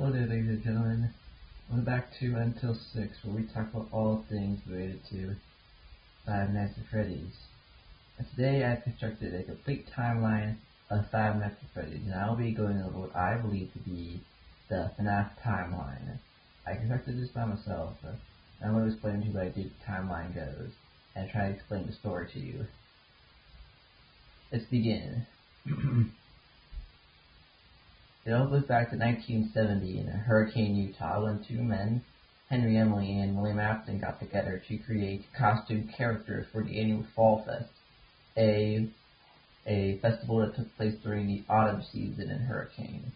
Hello there, ladies and gentlemen. Welcome back to Until 6, where we talk about all things related to Five Nights at Freddy's. And today I've constructed a complete timeline of Five Nights at Freddy's, and I'll be going over what I believe to be the FNAF timeline. I constructed this by myself, and I'm going to explain to you what I think the timeline goes, and try to explain the story to you. Let's begin. It all goes back to 1970 in Hurricane, Utah, when two men, Henry Emily and William Afton, got together to create costume characters for the annual Fall Fest, a festival that took place during the autumn season in Hurricane.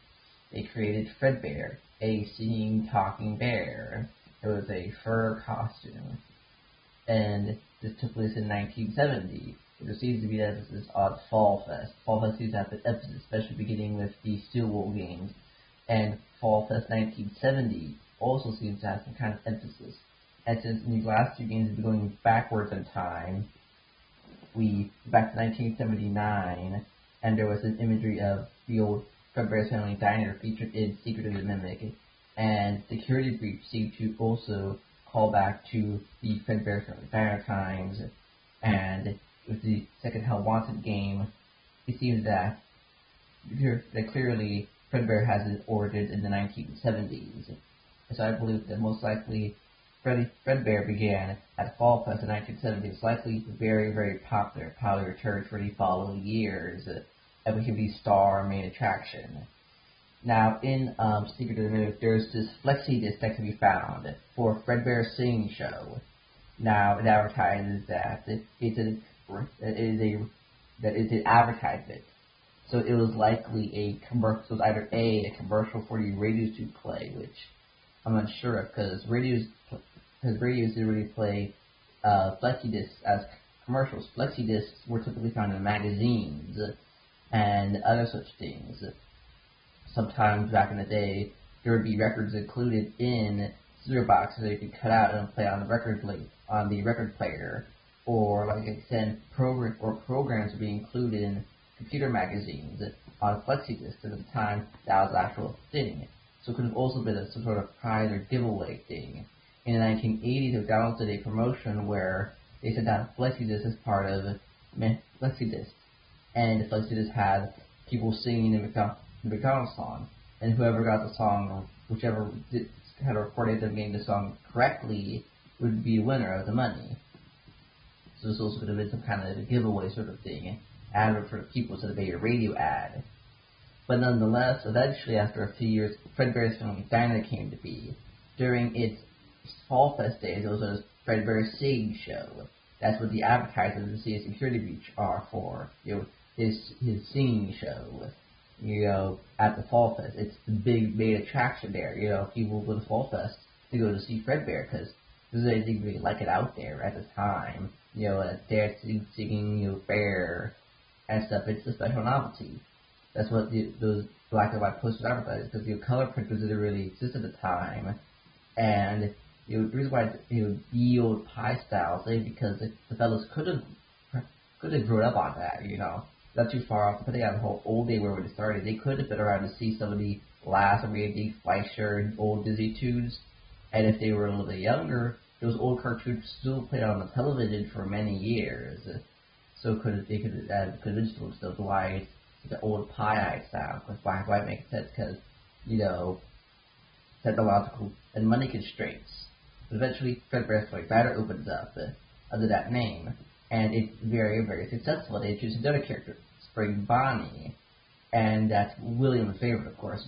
They created Fredbear, a singing, talking bear. It was a fur costume, and this took place in 1970. It seems to be that this is odd Fall Fest. Fall Fest seems to have an emphasis, especially beginning with the Stillwell games. And Fall Fest 1970 also seems to have some kind of emphasis. And since these last two games have been going backwards in time, we back to 1979, and there was this imagery of the old Fredbear's Family Diner featured in Secret of the Mimic, and Security Breach seemed to also call back to the Fredbear's Family Diner times, and with the second Hell Wanted game, it seems that clearly Fredbear has its origins in the 1970s. So I believe that most likely Fredbear began at Fall Fest in 1970. It's likely very, very popular, probably returned for the following years, and became the star main attraction. Now, in Secret of the Mimic, there's this flexi disc that can be found for Fredbear's singing show. Now, it advertises that that is an advertisement. So it was likely a commercial. So it was either a commercial for the radios to play, which I'm not sure of, because radios didn't really play flexi discs as commercials. Flexi discs were typically found in magazines and other such things. Sometimes back in the day, there would be records included in cereal boxes that you could cut out and play on the record player, or like I said, programs would be included in computer magazines on flexi discs. At the time, that was the actual thing. So it could have also been some sort of prize or giveaway thing. In the 1980s, McDonald's did a promotion where they sent out flexi discs as part of flexi discs, and the flexi disc had people singing the McDonald's song, and whoever got the song, or whichever had reported them getting the song correctly, would be the winner of the money. So this also could have been some kind of a giveaway sort of thing, ad for the people instead of a radio ad. But nonetheless, eventually after a few years, Fredbear's Family Diner came to be. During its Fall Fest days, it was a Fredbear's Sing Show. That's what the advertisers of the Security Breach are for. His singing show. At the Fall Fest, it's the big main attraction there. People go to Fall Fest to go to see Fredbear because there's anything really like it out there at the time. Dancing, singing, bear, and stuff. It's a special novelty. That's what those black and white posters advertise, because color printers didn't really exist at the time, and the reason why the old pie style is because the fellows could have grown up on that. Not too far off, depending on how old they were when they started. They could have been around to see some of the last Randy Fleischer and old Disney tunes, and if they were a little bit younger, those old cartoons still played on the television for many years. So they could have convinced themselves why it's the old pie-eyed style, because black and white makes sense, because, technological and money constraints. But eventually, Fredbear's Family Diner opens up under that name, and it's very, very successful. They introduce another character, Spring Bonnie, and that's William's favorite, of course.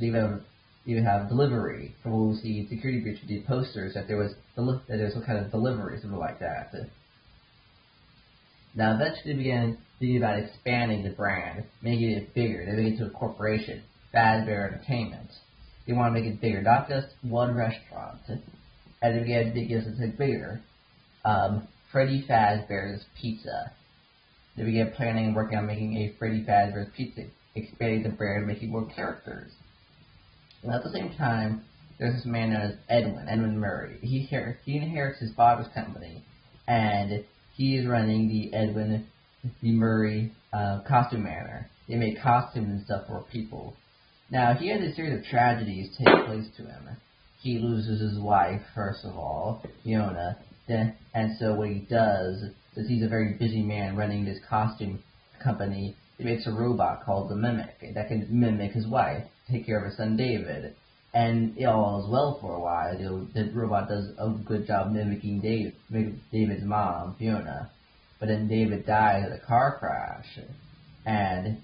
You have delivery, from what we see in Security Breach with the posters, that there was some kind of delivery, something like that. Now, eventually they began thinking about expanding the brand, making it bigger. They made it into a corporation, Fazbear Entertainment. They want to make it bigger, not just one restaurant. And they began making it bigger. Freddy Fazbear's Pizza. They began planning and working on making a Freddy Fazbear's Pizza, expanding the brand and making more characters. And at the same time, there's this man known as Edwin Murray. He inherits his father's company, and he is running the Murray costume manor. They make costumes and stuff for people. Now, he has a series of tragedies take place to him. He loses his wife, first of all, Fiona, and so what he does is he's a very busy man running this costume company. He makes a robot called the Mimic that can mimic his wife, take care of his son David, and it all is well for a while. The robot does a good job mimicking David's mom, Fiona, but then David dies in a car crash, and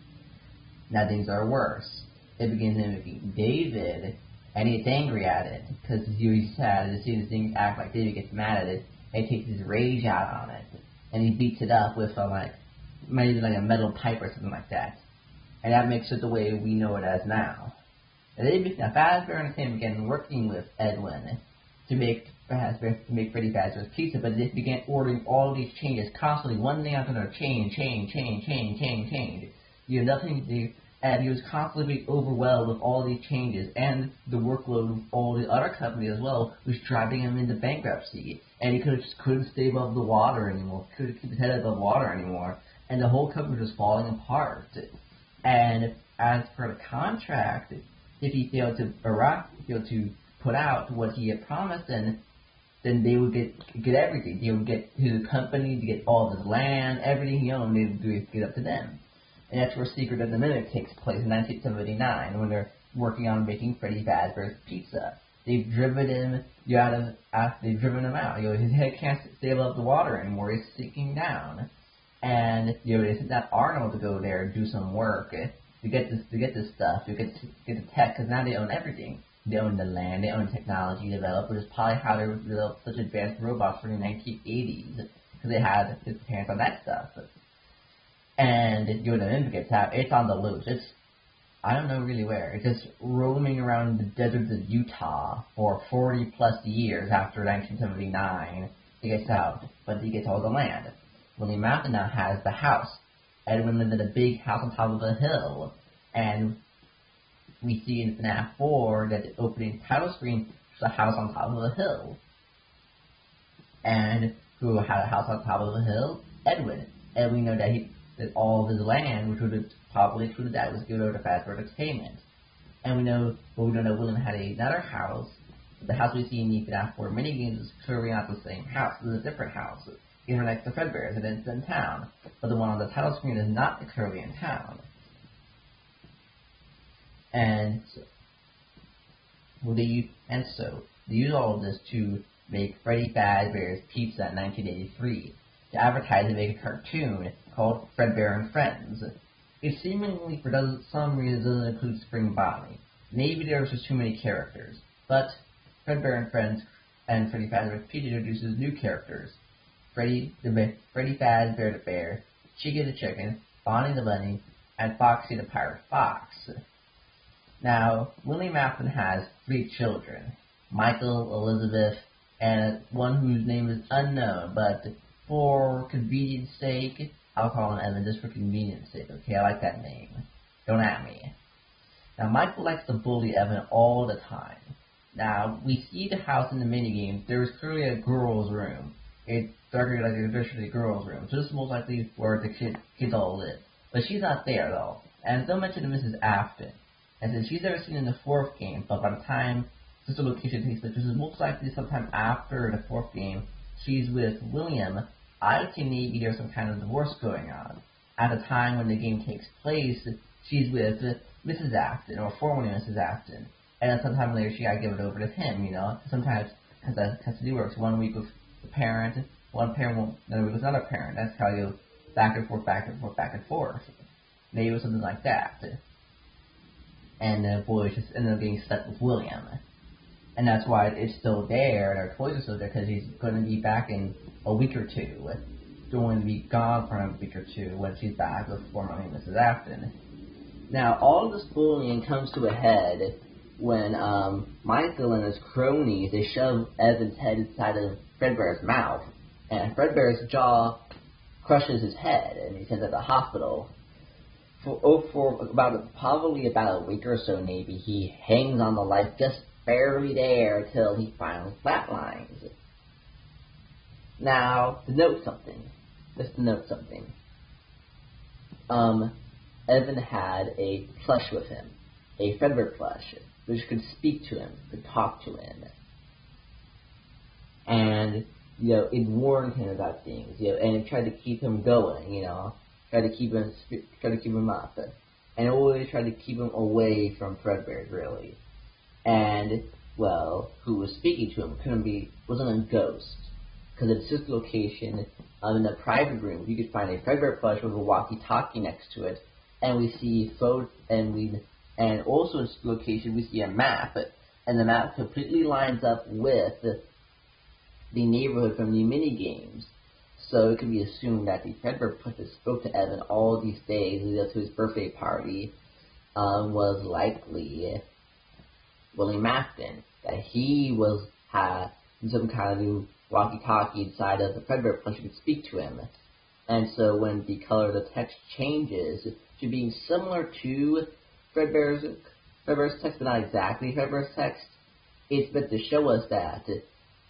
now things are worse. It begins mimicking David, and he gets angry at it because he's sad to see this thing act like David gets mad at it, and he takes his rage out on it, and he beats it up with maybe like a metal pipe or something like that, and that makes it the way we know it as now. And now Fazbear and Sam began working with Edwin to make Freddy Fazbear's Pizza, but they began ordering all these changes constantly, one thing after another, change. You know, and he was constantly overwhelmed with all these changes, and the workload of all the other companies as well was driving him into bankruptcy, and he couldn't stay above the water anymore, couldn't keep his head above water anymore, and the whole company was just falling apart. And as for the contract, if he failed to put out what he had promised, then they would get everything. They would get his company, to get all of his land, everything he owned, they would get up to them. And that's where Secret of the Mimic takes place in 1979, when they're working on making Freddy Fazbear's Pizza. They've driven him out. You know, his head can't stay above the water anymore. He's sinking down. And they sent out Arnold to go there and do some work to get this stuff, to get the tech, because now they own everything. They own the land, they own technology developed, which is probably how they developed such advanced robots for the 1980s, because they had his hands on that stuff. And the Mimic gets out. It's on the loose. It's, I don't know really where. It's just roaming around the deserts of Utah for 40 plus years after 1979. He gets out, but he gets all the land. Willie Mountain now has the house. Edwin lives in a big house on top of a hill, and we see in FNAF 4 that the opening title screen is a house on top of a hill. And who had a house on top of a hill? Edwin. And we know that all of his land, which would have probably included that, was given over to Fazbear Entertainment. And we know that William had another house. The house we see in the FNAF 4 minigames is clearly not the same house. It's a different house. It's next to Fredbear's, and it's in town. But the one on the title screen is not clearly in town. And so they use all of this to make Freddy Fazbear's Pizza in 1983. To advertise and make a cartoon called Fredbear and Friends. It seemingly, for some reason, doesn't include Spring Bonnie. Maybe there was just too many characters. But Fredbear and Friends and Freddy Fazbear's Pizza introduces new characters. Freddy Fazbear the Bear, Chicky the Chicken, Bonnie the Bunny, and Foxy the Pirate Fox. Now, Willie Maplin has 3 children, Michael, Elizabeth, and one whose name is unknown, but for convenience sake, I'll call him Evan just for convenience sake, okay? I like that name. Don't at me. Now, Michael likes to bully Evan all the time. Now, we see the house in the minigame. There is clearly a girl's room. It's darker like a traditionally girl's room. So this is most likely where the kids all live. But she's not there, though. And don't mention Mrs. Afton. And since she's never seen in the 4th game, but by the time this location takes place, which is most likely sometime after the 4th game, she's with William, I think maybe there's some kind of divorce going on. At the time when the game takes place, she's with Mrs. Afton, or formerly Mrs. Afton. And then sometime later she got given over to him, you know. Sometimes that has to do works. 1 week with the parent, one parent will another week with another parent. That's how you go back and forth, back and forth, back and forth. Maybe it was something like that. And the boy just ended up being stuck with William. And that's why it's still there, and our toys are still there, because he's going to be back in a week or 2. Going to be gone for a week or 2 when she's back with formerly Mrs. Afton. Now, all of this bullying comes to a head when Michael and his cronies, they shove Evan's head inside of Fredbear's mouth, and Fredbear's jaw crushes his head, and he's sent to the hospital. For probably about a week or so, maybe, he hangs on the life just barely there till he finally flatlines. Now, to note something. Evan had a plush with him. a Fredbear plush, which could speak to him, could talk to him. And, it warned him about things, and it tried to keep him going, tried to keep him up. And it always tried to keep him away from Fredbear, really. And, well, who was speaking to him wasn't a ghost. Because at this location, in the private room, you could find a Fredbear plush with a walkie-talkie next to it, and we see and also in this location we see a map, and the map completely lines up with the neighborhood from the mini games. So it can be assumed that the Fredbear plush that spoke to Evan all these days leading up to his birthday party was likely William Afton. That he had some kind of new walkie-talkie inside of the Fredbear plush could speak to him. And so when the color of the text changes to being similar to Fredbear's text, but not exactly Fredbear's text, it's meant to show us that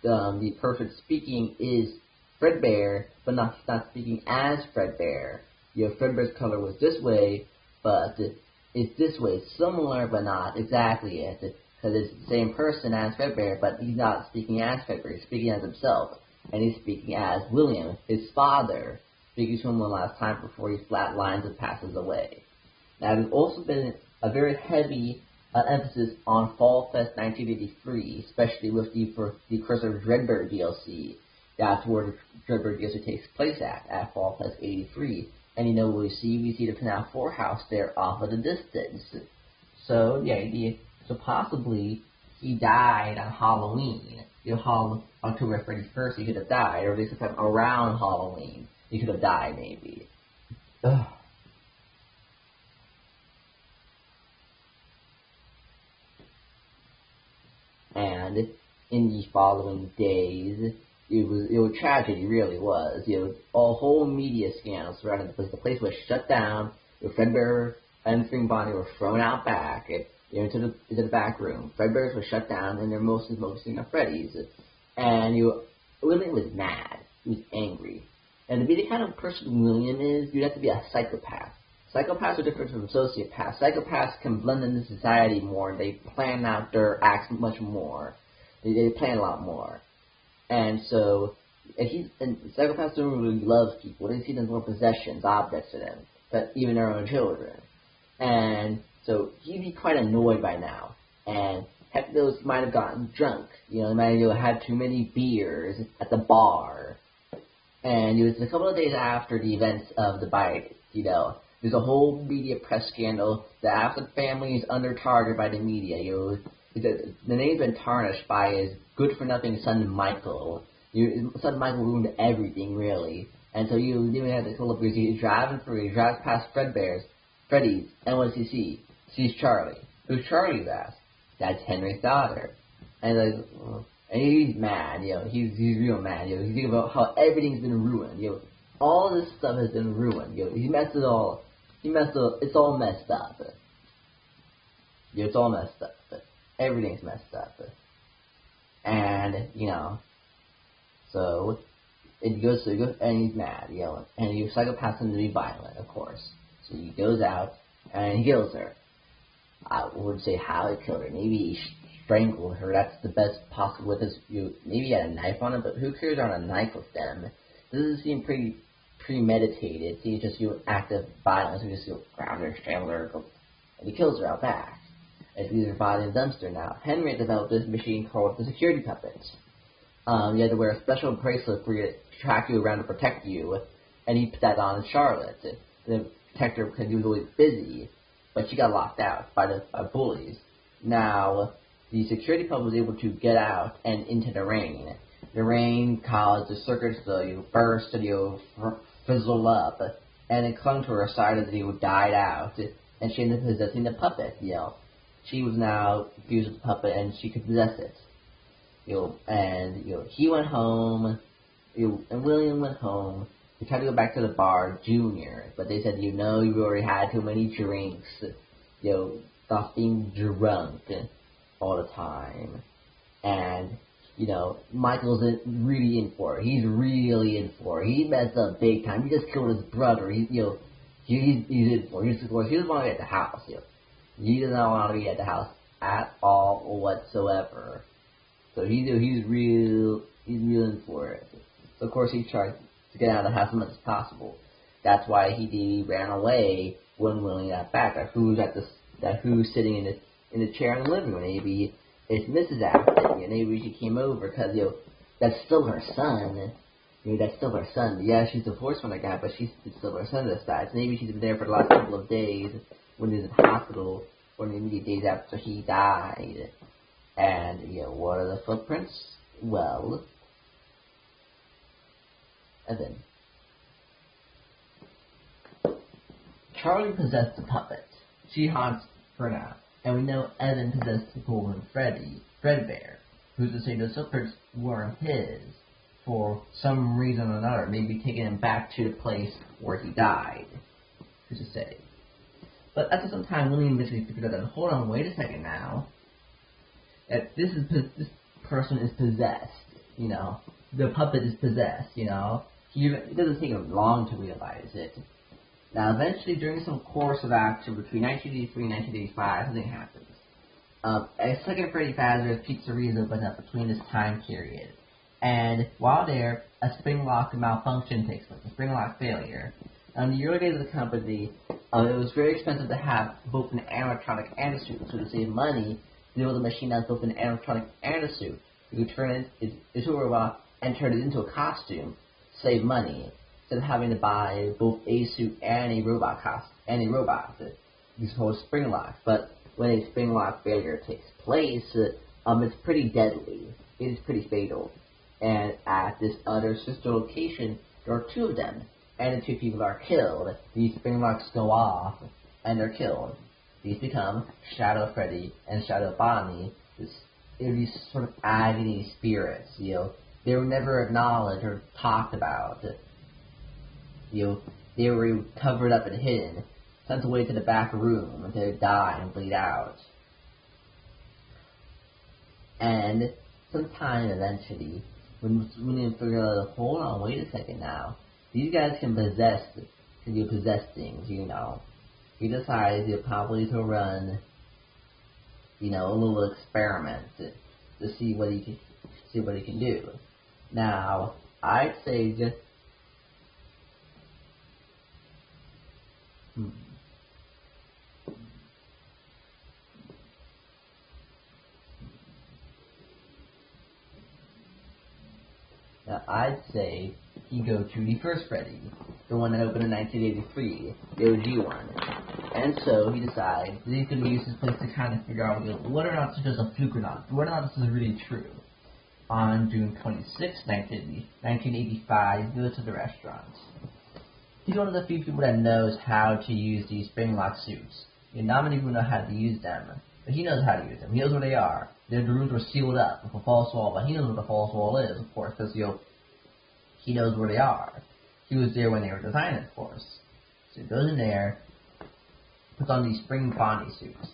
the person speaking is Fredbear, but not speaking as Fredbear. Fredbear's color was this way, but it's this way, similar but not exactly it, because it's the same person as Fredbear, but he's not speaking as Fredbear, he's speaking as himself, and he's speaking as William, his father, speaking to him one last time before he flatlines and passes away. Now, there's also been a very heavy emphasis on Fall Fest 1983, especially with the Curse of Dreadbear DLC. That's where the Dreadbear DLC takes place at Fall Fest 83. And what we see? We see the FNAF 4 house there off at the distance. So, so possibly he died on Halloween. October 31st he could have died, or at least sometime around Halloween he could have died, maybe. Ugh. And in the following days, it was tragedy, really was. A whole media scandal surrounding the place. The place was shut down. Fredbear and Bonnie were thrown out back, into the back room. Fredbear's was shut down, and they're mostly focusing on Freddy's. And William was mad. He was angry. And to be the kind of person William is, you'd have to be a psychopath. Psychopaths are different from sociopaths. Psychopaths can blend into society more. They plan out their acts much more. They plan a lot more. And so, and psychopaths don't really love people. They see them as more possessions, objects to them, but even their own children. And so he'd be quite annoyed by now. And heck, those might have gotten drunk. They might have had too many beers at the bar. And it was a couple of days after the events of the bite, there's a whole media press scandal. The Afton family is under target by the media. The name's been tarnished by his good-for-nothing son Michael. Son Michael ruined everything, really. And so even had the couple of years, he's driving past Freddy's, and what does he see? Sees Charlie. Who's Charlie, asked? That's Henry's daughter. And he's mad, he's real mad, he's thinking about how everything's been ruined, all this stuff has been ruined, it's all messed up. It's all messed up. Everything's messed up. And, so it goes, and he's mad, and you psychopaths him to be violent, of course. So he goes out, and he kills her. I would say how he killed her. Maybe he strangled her. That's the best possible with his, maybe he had a knife on him, but who cares on a knife with them? This doesn't seem pretty premeditated. He just act of violence. He just grab her, strangle her, and he kills her out back. And he leaves her body in the dumpster. Now, Henry developed this machine called the security puppet. You had to wear a special bracelet for you to track you around to protect you, and he put that on Charlotte. The protector, because he was always busy, but she got locked out by bullies. Now, the security puppet was able to get out and into the rain. The rain caused the circuits to burst and fizzle up, and it clung to her side as it died out, and she ended up possessing the puppet. She was now fused with the puppet, and she could possess it. He went home, and William went home. He tried to go back to the bar, Junior, but they said, you already had too many drinks. Stop being drunk all the time. And, Michael's really in for it. He's really in for it. He messed up big time. He just killed his brother. He's in for it. He doesn't want to be at the house, He does not want to be at the house at all whatsoever. So he's real in for it. So of course he tried to get out of the house as much as possible. That's why he ran away when William got back. Who's sitting in the chair in the living room? Maybe it's Mrs. Afton. Maybe she came over because that's still her son. Maybe that's still her son. Yeah, she's divorced when I got, but she's still her son this time. So maybe she's been there for the last couple of days when he was in the hospital, or the immediate days after he died. And what are the footprints? Well, Evan. Charlie possessed a puppet. She haunts her now. And we know Evan possessed the golden Fredbear, who's to say those footprints weren't his for some reason or another, maybe taking him back to the place where he died. Who's to say? But at the same time, William eventually figured out that, hold on, wait a second now. That this person is possessed, The puppet is possessed, It doesn't take him long to realize it. Now, eventually, during some course of action between 1983 and 1985, something happens. A second Freddy Fazbear's Pizzeria opens up between this time period. And while there, a spring lock malfunction takes place, a spring lock failure. In the early days of the company, it was very expensive to have both an animatronic and a suit. So to save money, to build a machine that's both an animatronic and a suit. You could turn it into a robot and turn it into a costume, save money, instead of having to buy both a suit and a robot These whole spring locks. But when a spring lock failure takes place, it's pretty deadly. It is pretty fatal. And at this other sister location, there are two of them, and the two people are killed. These spring locks go off, and they're killed. These become Shadow Freddy and Shadow Bonnie. These sort of agony spirits, They were never acknowledged or talked about. They were covered up and hidden, sent away to the back room to die and bleed out. And sometime eventually, when William figured out, hold on, wait a second now, these guys can possess things, He decides probably to run, a little experiment to see what he can do. Now, I'd say just Now, I'd say you go to the first Freddy, the one that opened in 1983, the OG one. And so he decides that he's going to use this place to kind of figure out whether or not this is a fluke or not, whether or not this is really true. On June 26, 1985, he goes to the restaurant. He's one of the few people that knows how to use these spring lock suits. Not many people know how to use them, but he knows how to use them. He knows where they are. The rooms were sealed up with a false wall, but he knows what the false wall is, of course, because he knows where they are. He was there when they were designed, of course. So he goes in there, puts on these spring Bonnie suits,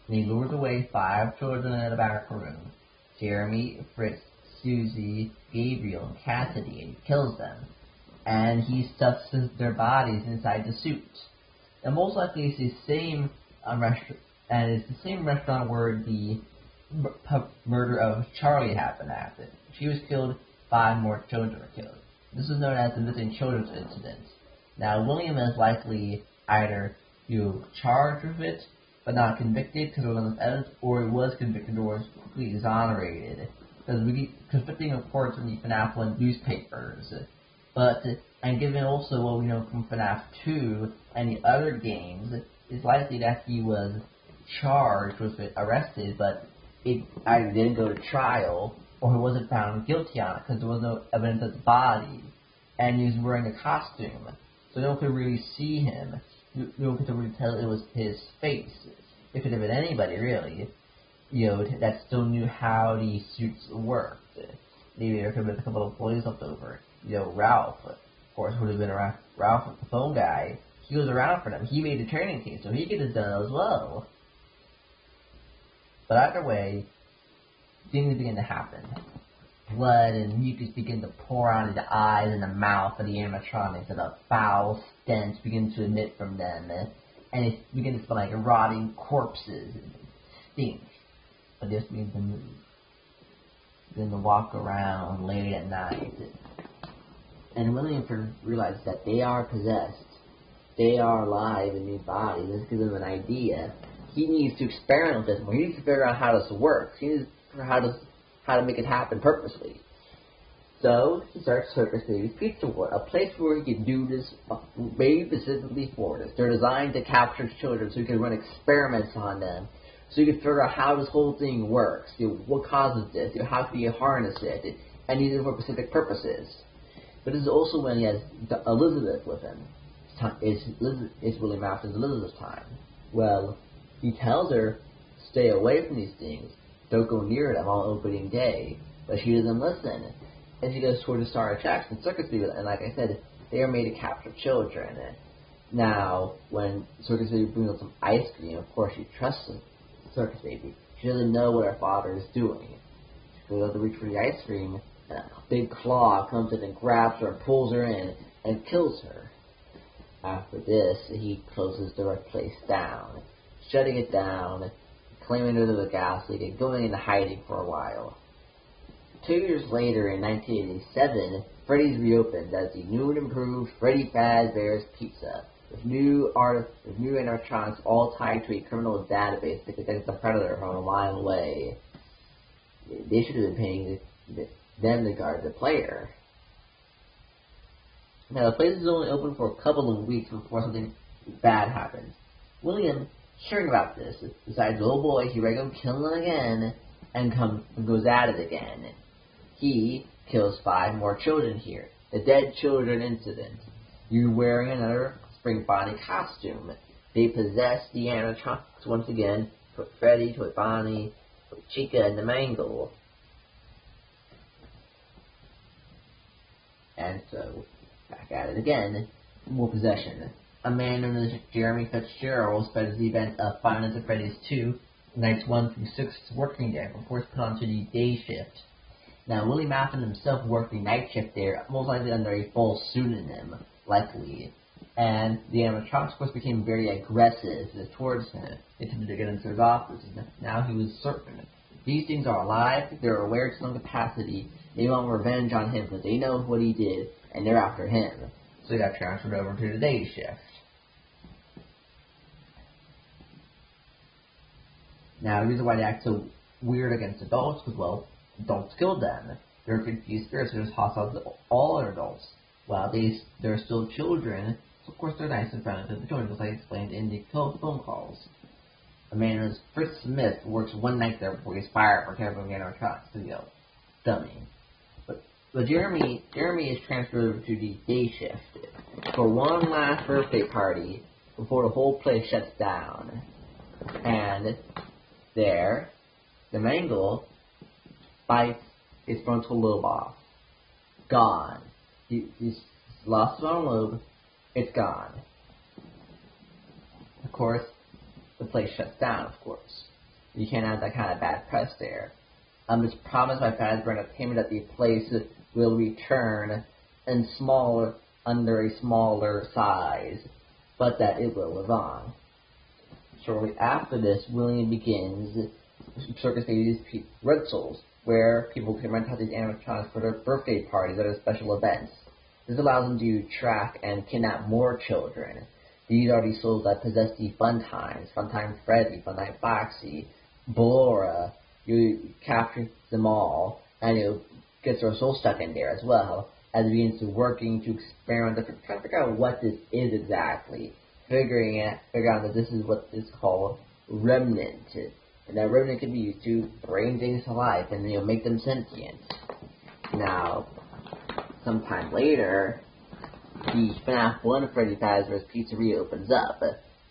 and he lures away 5 children in the back room: Jeremy, Fritz, Susie, Gabriel, and Cassidy, and he kills them. And he stuffs their bodies inside the suit. And most likely it's the same restaurant, and it's the same restaurant where the murder of Charlie happened after. She was killed, 5 more children were killed. This is known as the missing children's incident. Now, William is likely either charged with it, but not convicted because there was enough evidence, or he was convicted or was completely exonerated. Because we get conflicting reports in the FNAF 1 newspapers. And given also what we know from FNAF 2 and the other games, it's likely that he was charged with it, arrested, but it either didn't go to trial, or he wasn't found guilty on it, because there was no evidence of the body, and he was wearing a costume, so no one could really see him. No one could really tell it was his face. It could have been anybody, really, that still knew how these suits worked. Maybe there could have been a couple of employees left over. Ralph, of course, would have been around. Ralph, the phone guy, he was around for them. He made the training team, so he could have done it as well. But either way, things begin to happen. Blood and mucus begin to pour out of the eyes and the mouth of the animatronics, and a foul stench begins to emit from them. and it begins to smell like rotting corpses and stink. But this means to move. Then to walk around late at night. And William realizes that they are possessed. They are alive in these bodies. This gives him an idea. He needs to experiment with this more. He needs to figure out how this works. He needs to figure out how to make it happen purposely. So he starts Circus Baby's Pizza World, a place where he can do this made specifically for this. They're designed to capture children so he can run experiments on them. So you can figure out how this whole thing works. What causes this? How can you harness it? And use it for specific purposes. But this is also when he has Elizabeth with him. It's William Afton's Elizabeth's time. Well, he tells her, stay away from these things. Don't go near them on opening day. But she doesn't listen. And she goes toward the Star Attraction Circus Baby. And like I said, they are made to capture children. Now, when Circus Baby brings up some ice cream, of course she trusts the Circus Baby. She doesn't know what her father is doing. She goes to reach for the ice cream, and a big claw comes in and grabs her and pulls her in and kills her. After this, he closes the place down, shutting it down, claiming it was a gas leak, and going into hiding for a while. 2 years later, in 1987, Freddy's reopened as the new and improved Freddy Fazbear's Pizza, with new animatronics all tied to a criminal database that detects the predator from a mile away. They should have been paying them to guard the player. Now, the place is only open for a couple of weeks before something bad happens. William, hearing about this, decides, oh boy, he ready to go killing again, and goes at it again. He kills 5 more children here. The Dead Children Incident. You're wearing another Spring Bonnie costume. They possess the animatronics once again. Toy Freddy, Toy Bonnie, Toy Chica, and the Mangle. And so, back at it again. More possession. A man known as Jeremy Fitzgerald spreads the event of Five Nights at Freddy's 2, nights 1 through 6 working day, before it's put onto the day shift. Now, William Afton himself worked the night shift there, most likely under a false pseudonym, likely. And the animatronics, of course, became very aggressive towards him. They attempted to get into his office, and now he was certain. These things are alive, they're aware to some capacity, they want revenge on him because they know what he did, and they're after him. So he got transferred over to the day shift. Now, the reason why they act so weird against adults was, well, adults killed them. They're confused spirits. They're hostile to all other adults. While they're still children, so of course they're nice and friendly to the children, as I explained in the phone calls. A man named Fritz Smith works one night there before he's fired for carrying the animatronics to go. Dummy. But Jeremy is transferred over to the day shift for one last birthday party before the whole place shuts down. And there, the Mangle bites his frontal lobe off. Gone. He's lost his frontal lobe. It's gone. Of course, the place shuts down, of course. You can't have that kind of bad press there. It's promised by Fazbear Entertainment that the place will return in under a smaller size, but that it will live on. Shortly after this, William begins Circus Baby's rentals, where people can rent out these animatronics for their birthday parties or their special events. This allows them to track and kidnap more children. These are the souls that possess the Fun Times Freddy, Fun Time Foxy, Ballora. You capture them all, and it gets their soul stuck in there as well, as it begins to working to experiment, trying to figure out what this is exactly. Figure out that this is what is called remnant. And that remnant can be used to bring things to life and make them sentient. Now, sometime later, the FNAF 1 Freddy Fazbear's Pizzeria opens up.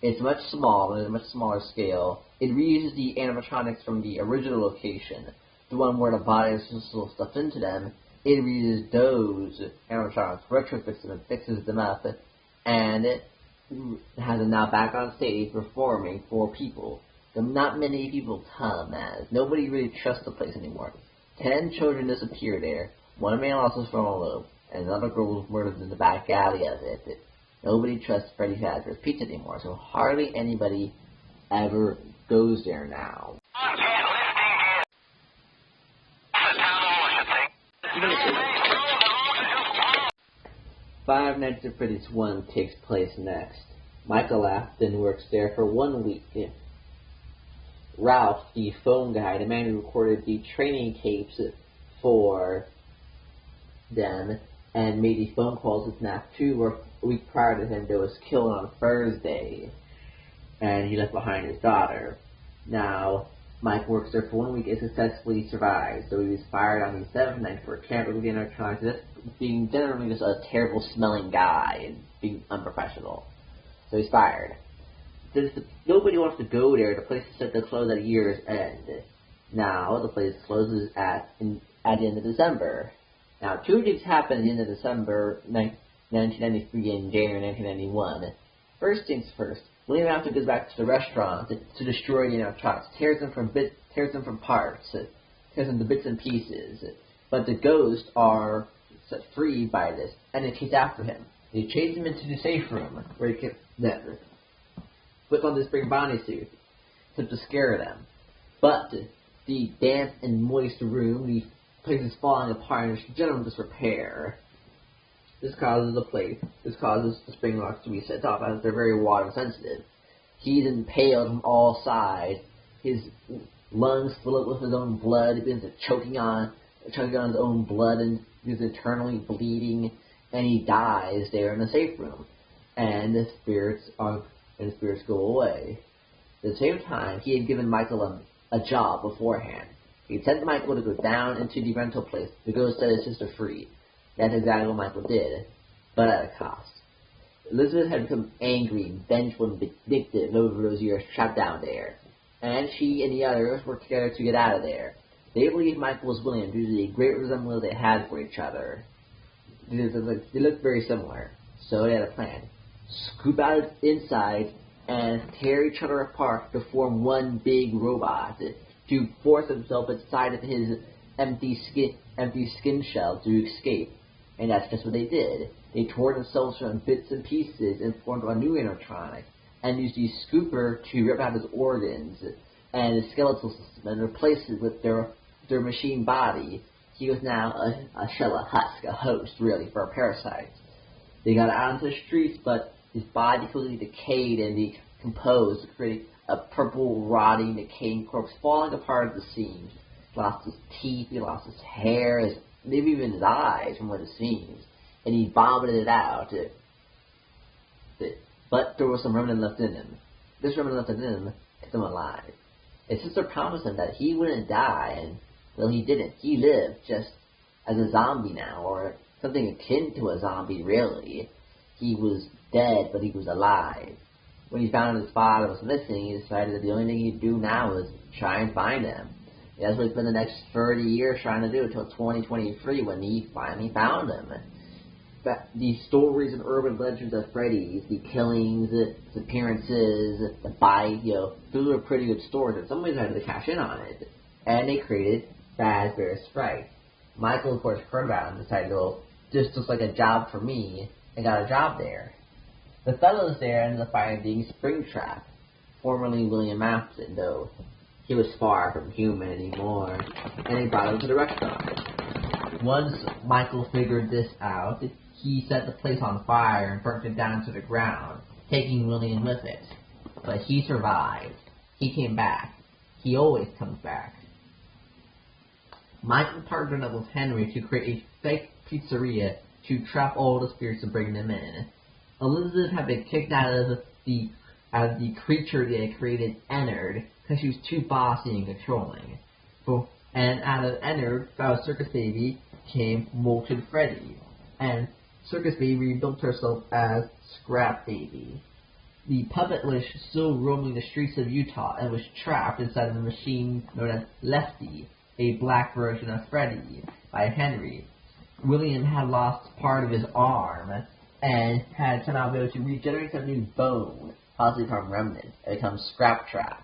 It's much smaller, a much smaller scale. It reuses the animatronics from the original location, the one where the bodies are still stuffed into them. It reuses those animatronics, retrofits them, and fixes them up, and it has them now back on stage performing for people. So not many people come, as nobody really trusts the place anymore. 10 children disappear there. One man lost his frontal lobe, and another girl was murdered in the back alley of it. Nobody trusts Freddy Fazbear's Pizza anymore, so hardly anybody ever goes there now. 5 Nights at Freddy's 1 takes place next. Michael Afton works there for 1 week. Ralph, the phone guy, the man who recorded the training tapes for them and made these phone calls with FNAF 2, were a week prior to him that was killed on Thursday, and he left behind his daughter. Now, Mike works there for 1 week and successfully survives, so he was fired on the 7th night for tampering with the electronics, just being generally just a terrible smelling guy and being unprofessional. So he's fired. Nobody wants to go there. The place is set to close at year's end. Now, the place closes at the end of December. Now, 2 things happened at the end of December 1993 and January 1991. First things first, William Afton goes back to the restaurant to destroy the animatronics, tears them from parts, tears them to bits and pieces. But the ghosts are set free by this, and they chase after him. They chase him into the safe room, where he puts on this spring bodysuit to scare them. But the damp and moist room, the place is falling apart and there's general disrepair. This causes the spring locks to be set off, as they're very water sensitive. He's impaled from all sides. His lungs fill up with his own blood. He begins choking on his own blood, and he's eternally bleeding, and he dies there in the safe room. And the spirits go away. At the same time, he had given Michael a job beforehand. He sent Michael to go down into the rental place to go set his sister free. That's exactly what Michael did, but at a cost. Elizabeth had become angry, vengeful, and vindictive over those years trapped down there, and she and the others worked together to get out of there. They believed Michael was William due to the great resemblance they had for each other. They looked very similar, so they had a plan. Scoop out inside and tear each other apart to form one big robot to force himself inside of his empty skin shell to escape. And that's just what they did. They tore themselves from bits and pieces and formed a new animatronic, and used the scooper to rip out his organs and his skeletal system and replace it with their machine body. He was now a shell, a husk, a host, really, for a parasite. They got out into the streets, but his body completely decayed and decomposed, creating a purple, rotting, decaying corpse falling apart at the seams. He lost his teeth, he lost his hair, maybe even his eyes from what it seems, and he vomited it out. But there was some remnant left in him. This remnant left in him kept him alive. His sister promised him that he wouldn't die, and, well, he didn't. He lived just as a zombie now, or something akin to a zombie, really. He was dead, but he was alive. When he found his father was missing, he decided that the only thing he'd do now was try and find him. That's what he spent the next 30 years trying to do, until 2023, when he finally found him. But the stories and urban legends of Freddy's, the killings, the appearances, the bite, those were pretty good stories, and somebody had to cash in on it. And they created Fazbear's Fright. Michael, of course, heard about it and decided, well, this looks like a job for me, and got a job there. The fellows there ended up finding Springtrap, formerly William Afton, though he was far from human anymore, and they brought him to the restaurant. Once Michael figured this out, he set the place on fire and burnt it down to the ground, taking William with it. But he survived. He came back. He always comes back. Michael partnered up with Henry to create a fake pizzeria to trap all the spirits and bring them in. Elizabeth had been kicked out of the creature they had created, Ennard, because she was too bossy and controlling. And out of Ennard, Circus Baby, came Molten Freddy, and Circus Baby rebuilt herself as Scrap Baby. The puppet was still roaming the streets of Utah and was trapped inside of a machine known as Lefty, a black version of Freddy, by Henry. William had lost part of his arm and had somehow been able to regenerate some new bone, possibly from remnants, and become Scrap Trap.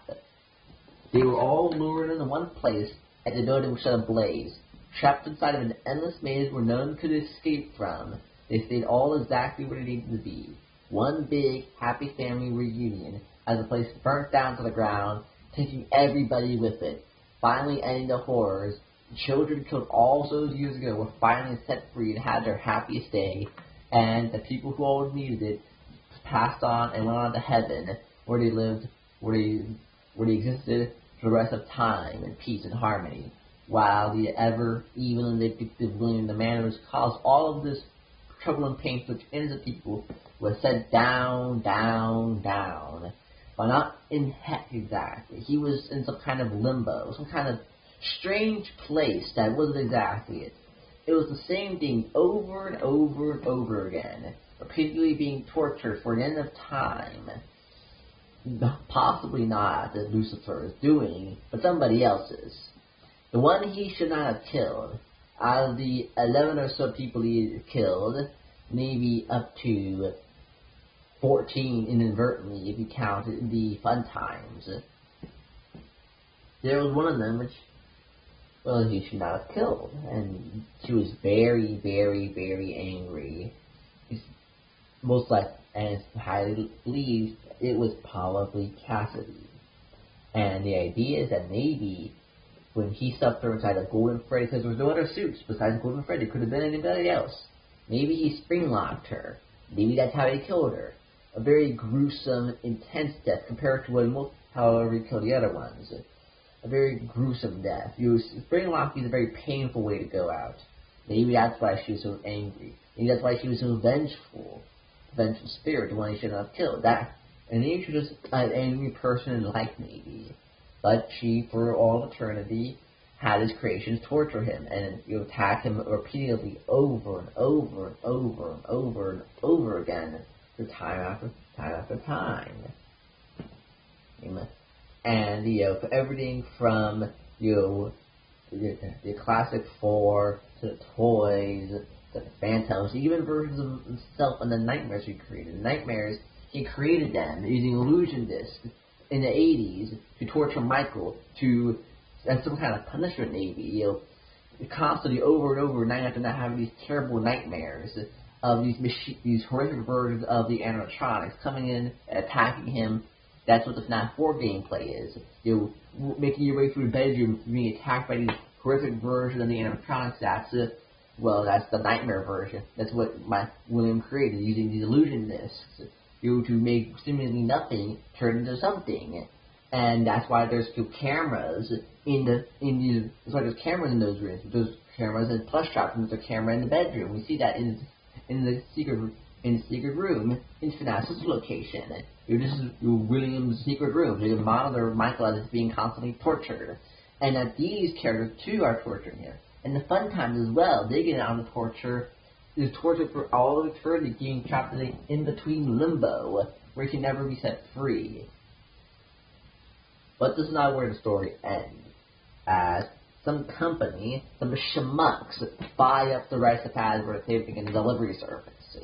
They were all lured into one place, and the building was set ablaze. Trapped inside of an endless maze where none could escape from, they stayed all exactly where they needed to be. one big happy family reunion as the place burnt down to the ground, taking everybody with it, finally ending the horrors. The children killed all those years ago were finally set free and had their happiest day, and the people who all needed it passed on and went on to heaven, where they lived, where they existed for the rest of time in peace and harmony, while the ever evil and vindictive William, the man who has caused all of this trouble and pain to innocent people, was sent down, down, down. But not in heck exactly. He was in some kind of limbo, some kind of strange place that wasn't exactly it. It was the same thing over and over and over again, repeatedly being tortured for an end of time. Possibly not that Lucifer is doing, but somebody else's. The one he should not have killed. Out of the 11 or so people he killed, maybe up to 14 inadvertently if you count the fun times. There was one of them which, well, he should not have killed, and she was very, very, very angry. It's most like, and it's highly believed, it was probably Cassidy. And the idea is that maybe when he stuffed her inside a Golden Freddy, because there was no other suits besides Golden Freddy, could have been anybody else. Maybe he spring-locked her. Maybe that's how he killed her. A very gruesome, intense death compared to however he killed the other ones. A very gruesome death. Spring-locking is a very painful way to go out. Maybe that's why she was so angry. Maybe that's why she was so vengeful. Vengeful spirit, the one he shouldn't have killed. And he should just an angry person in life, maybe. But she, for all eternity, had his creations torture him and attack him repeatedly over and over and over and over and over again for time after time after time. And for everything from the classic 4 to the toys to the phantoms, even versions of himself and the nightmares he created. The nightmares, he created them using illusion discs in the 80s to torture Michael, as some kind of punishment maybe, constantly over and over, night after night, having these terrible nightmares of these horrific versions of the animatronics coming in and attacking him. That's what the FNAF 4 gameplay is. Making your way through the bedroom, being attacked by these horrific versions of the animatronics. That's the nightmare version. That's what William created, using these illusion discs to make seemingly nothing turn into something. And that's why there's two cameras that's why there's cameras in those rooms. There's cameras in plush shops, and there's a camera in the bedroom. We see that in the secret room in FNAF's location. This is William's secret room. You can monitor Michael as he's being constantly tortured, and that these characters too are torturing him. And the fun times as well. They get on the torture. Is tortured for all of eternity, being trapped in in-between limbo, where he can never be set free. But this is not where the story ends, as some company, some schmucks, buy up the rights to Hasbro to begin a delivery service.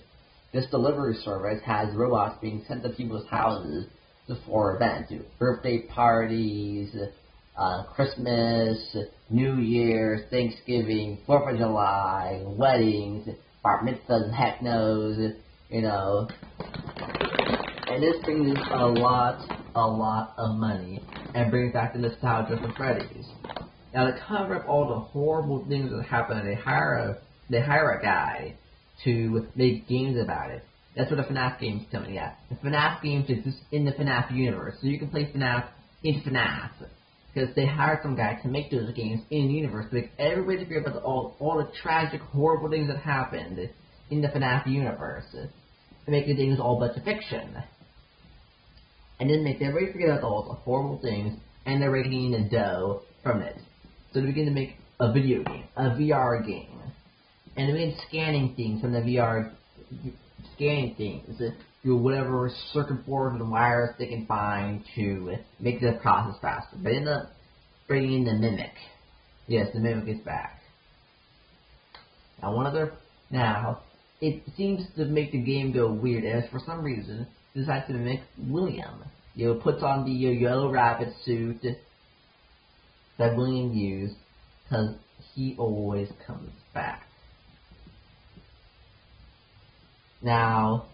This delivery service has robots being sent to people's houses for events, birthday parties, Christmas, New Year's, Thanksgiving, 4th of July, weddings, bar mitzvahs, heck knows, And this brings in a lot of money, and brings back the nostalgia for Freddy's. Now, to cover up all the horrible things that happen, they hire a guy to make games about it. That's what the FNAF games tell me. Yeah, the FNAF games exist in the FNAF universe, so you can play FNAF in FNAF. Because they hired some guy to make those games in the universe, to make everybody forget about all the tragic, horrible things that happened in the FNAF universe, and making things all but fiction. And then make everybody forget about all the horrible things, and they're raking in the dough from it. So they begin to make a video game, a VR game, and they begin scanning things from the VR, through whatever circuit boards and wires they can find to make the process faster. They end up bringing in the Mimic. Yes, the Mimic is back. Now, it seems to make the game go weird, as for some reason, decides to mimic William. Puts on the yellow rabbit suit that William used, because he always comes back. Now,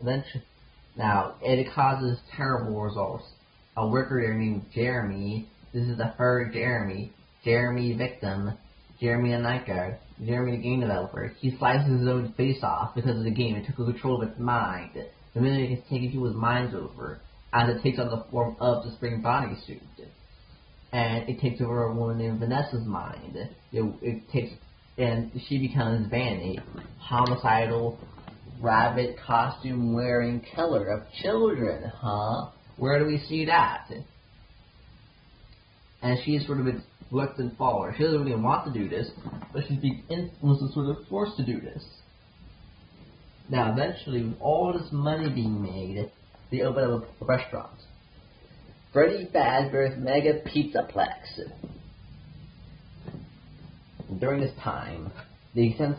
Now, it causes terrible results. A worker there named Jeremy, this is the third Jeremy, Jeremy victim, Jeremy the night guard, Jeremy the game developer. He slices his own face off because of the game. It took control of its mind. The minute it taken people's minds over, as it takes on the form of the spring bodysuit. And it takes over a woman named Vanessa's mind. And she becomes Vanny, homicidal, rabbit costume wearing killer of children, huh? Where do we see that? And she's sort of a reluctant follower. She doesn't really want to do this, but she's being influenced and sort of forced to do this. Now, eventually, with all this money being made, they open up a restaurant. Freddy Fazbear's Mega Pizzaplex. During this time, they send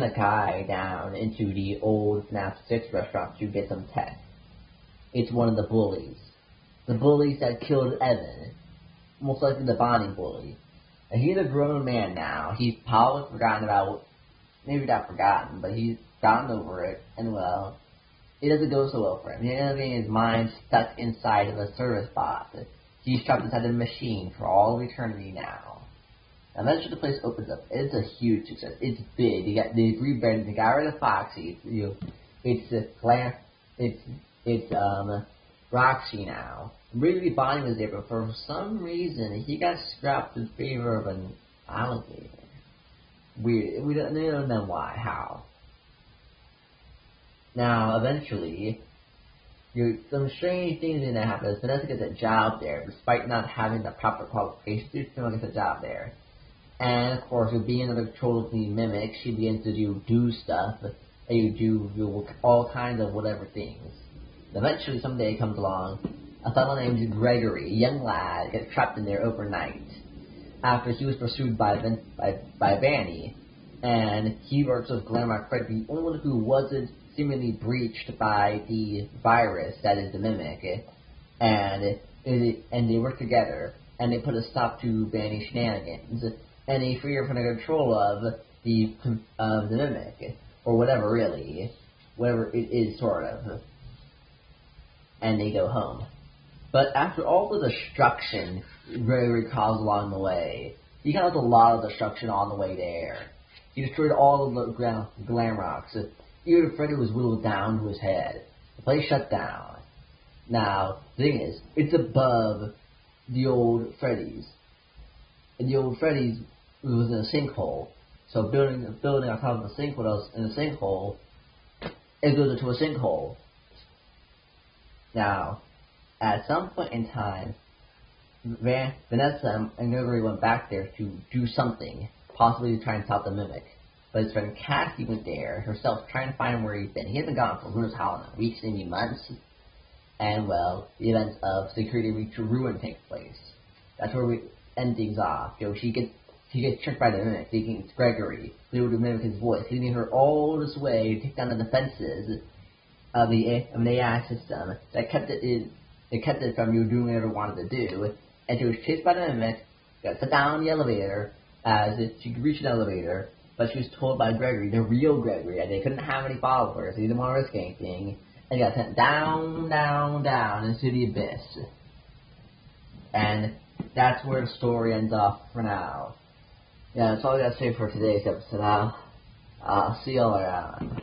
a guy down into the old FNAF 6 restaurant to get some tech. It's one of the bullies. The bullies that killed Evan. Most likely the Bonnie bully. And he's a grown man now. He's probably forgotten about, maybe not forgotten, but he's gotten over it, and well, it doesn't go so well for him. He ends up getting his mind stuck inside of a service bot. He's trapped inside a machine for all of eternity now. Eventually the place opens up. It's a huge success. It's big. They rebranded. They got rid of Foxy. It's Roxy now. Originally Bonnie was there, but for some reason he got scrapped in favor of an alligator. Weird. We don't know why. How? Now, eventually, some strange things are going to happen. Vanessa gets a job there, despite not having the proper qualifications. She still gets a job there. And, of course, with being under control of the mimic, she begins to do stuff. And you do all kinds of whatever things. Eventually, someday comes along, a fellow named Gregory, a young lad, gets trapped in there overnight after he was pursued by Vanny. And he works with Glamour Freddy, the only one who wasn't seemingly breached by the virus that is the mimic, and they work together, and they put a stop to Vanny's shenanigans, and they free her from the control of the mimic, or whatever it is, sort of, and they go home. But after all the destruction Gregory caused along the way, he caused a lot of destruction on the way there. He destroyed all of the glam rocks. Even Freddy was whittled down to his head. The place shut down. Now, the thing is, it's above the old Freddy's. And the old Freddy's was in a sinkhole. So building on top of the sinkhole in a sinkhole, it goes into a sinkhole. Now, at some point in time, Vanessa and Gregory went back there to do something, possibly to try and stop the mimic. But his friend Cassie went there herself, trying to find where he's been. He hasn't gone for who knows how long, weeks, maybe months. And, well, the events of Security Week to Ruin take place. That's where we end things off. She gets tricked by the mimic, thinking it's Gregory. They would mimic his voice, leading her all this way to take down the defenses of an AI system that kept it from you doing whatever it wanted to do. And she was chased by the mimic, got set down in the elevator, as if she could reach an elevator. But she was told by Gregory, the real Gregory, that they couldn't have any followers, they didn't want to risk anything, and got sent down, down, down into the abyss. And that's where the story ends off for now. Yeah, that's all I gotta say for today's episode. I'll see y'all around.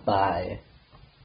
Bye.